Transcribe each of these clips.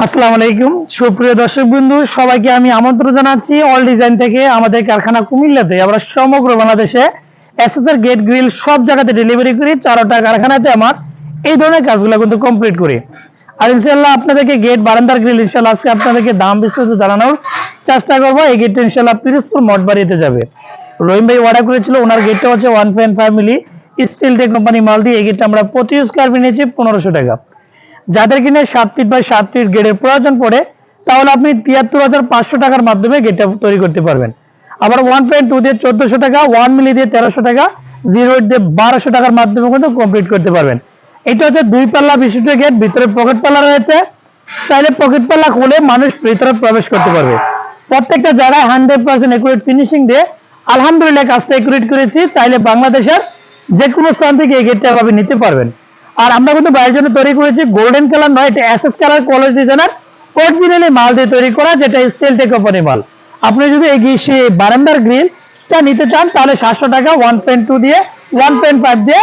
আসসালামু আলাইকুম সুপ্রিয় দর্শক বন্ধু, সবাইকে আমি আমন্ত্রণ জানাচ্ছি অল ডিজাইন থেকে। আমাদের কারখানা কুমিল্লাতে, আমরা সমগ্র বাংলাদেশে এসএসআর গেট গ্রিল সব জায়গাতে ডেলিভারি করি। 4টা কারখানাতে আমার এই ধরনের কাজগুলো কিন্তু কমপ্লিট করি। আর ইনশাআল্লাহ আপনাদেরকে গেট বারান্দার গ্রিল ইনশাআল্লাহ আজকে আপনাদেরকে দাম বিস্তারিত জানানোর চেষ্টা করবো। এই গেটটা ইনশাআল্লাহ পিরোজপুর মঠবাড়িতে যাবে। রহিম ভাই অর্ডার করেছিল, ওনার গেটটা হচ্ছে 1.5 মিলি স্টিল টেক কোম্পানি মাল দিয়ে। এই গেটটা আমরা প্রতি স্কয়ার ফিট নিয়েছি 1500 টাকা। যাদের কিনে 7 ফিট বাই 7 ফিট গেটের প্রয়োজন পড়ে, তাহলে আপনি 73,500 টাকার মাধ্যমে গেটটা তৈরি করতে পারবেন। আবার 1.2 দিয়ে 1400 টাকা, 1 মিলি দিয়ে 1300 টাকা, 0.8 দিয়ে 1200 টাকার মাধ্যমে কিন্তু কমপ্লিট করতে পারবেন। এটা হচ্ছে 2 পাল্লা বিশিষ্ট গেট, ভিতরে পকেট পাল্লা রয়েছে। চাইলে পকেট পাল্লা খুলে মানুষ ভিতরে প্রবেশ করতে পারবে। প্রত্যেকটা জায়গায় 100% একুরেট ফিনিশিং দিয়ে আলহামদুলিল্লাহ কাজটা একুরেট করেছি। চাইলে বাংলাদেশের যে কোনো স্থান থেকে এই গেটটা এভাবে নিতে পারবেন। আর আমরা কিন্তু বাইরের জন্য তৈরি করেছি গোল্ডেন কালার নয়, এটা SS colour college designer originally মাল দিয়ে তৈরি করা, যেটা স্টিল টেক কোম্পানি মাল। আপনি যদি এই বারান্দার গ্রিলটা নিতে চান তাহলে 700 টাকা, 1.2 দিয়ে 1.5 দিয়ে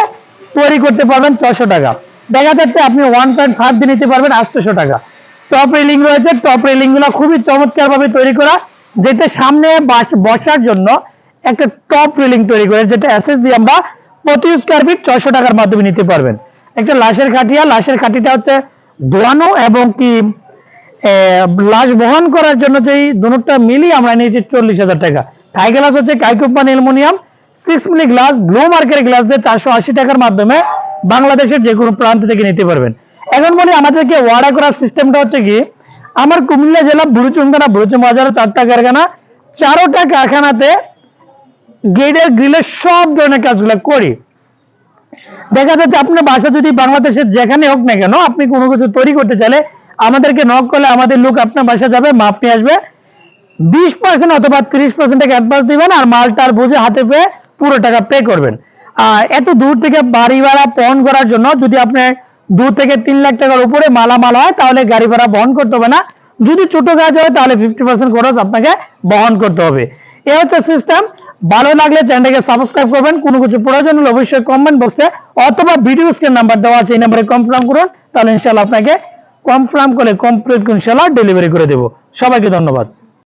তৈরি করতে পারবেন 600 টাকা। দেখা যাচ্ছে আপনি 1.5 দিয়ে নিতে পারবেন 800 টাকা। টপ রেলিং রয়েছে, টপ রেলিং গুলো খুবই চমৎকার ভাবে তৈরি করা, যেটা সামনে বসার জন্য একটা টপ রেলিং তৈরি করে, যেটা এসএস দিয়ে আমরা প্রতি স্কয়ার ফিট 600 টাকার মাধ্যমে নিতে পারবেন। একটা লাশের খাটিয়া, লাশের খাটিটা হচ্ছে ধোয়ানো এবং কি লাশ বহন করার জন্য যেই দুটোটা মিলি আমরা নিয়েছি 40,000 টাকা। থাই গ্লাস হচ্ছে কাই company aluminium 6 milli glass, blue মার্কের গ্লাস দিয়ে 480 টাকার মাধ্যমে বাংলাদেশের যে কোনো প্রান্ত থেকে নিতে পারবেন। এখন বলি আমাদেরকে অর্ডার করার সিস্টেমটা হচ্ছে কি, আমার কুমিল্লা জেলা বুড়ুচুং থানা বুড়ুচুং বাজারে 4টা কারখানা, 4টা কারখানাতে গেটের গ্রিলের সব ধরনের কাজগুলো করি। দেখা যাচ্ছে আপনার বাসা যদি বাংলাদেশের যেখানে হোক না কেন, আপনি কোনো কিছু তৈরি করতে চাইলে আমাদেরকে নক করলে আমাদের লোক আপনার বাসা যাবে, মাপ নিয়ে আসবে। 20% অথবা 30% টাকা অ্যাডভান্স দিবেন, আর মালটার বুঝে হাতে পেয়ে পুরো টাকা পে করবেন। আর এত দূর থেকে বাড়ি ভাড়া বহন করার জন্য যদি আপনার 2 থেকে 3 লাখ টাকার উপরে মালামাল হয়, তাহলে গাড়ি ভাড়া বহন করতে হবে না। যদি ছোট কাজ হয় তাহলে 50% খরচ আপনাকে বহন করতে হবে। এই হচ্ছে সিস্টেম। ভালো লাগলে চ্যানেলটাকে সাবস্ক্রাইব করবেন। কোনো কিছু প্রয়োজন হলে অবশ্যই কমেন্ট বক্সে অথবা ভিডিও স্ক্রিন নাম্বার দেওয়া আছে, এই নাম্বারে কনফার্ম করুন, তাহলে ইনশাআল্লাহ আপনাকে কনফার্ম করে কমপ্লিট ইনশাআল্লাহ ডেলিভারি করে দেব। সবাইকে ধন্যবাদ।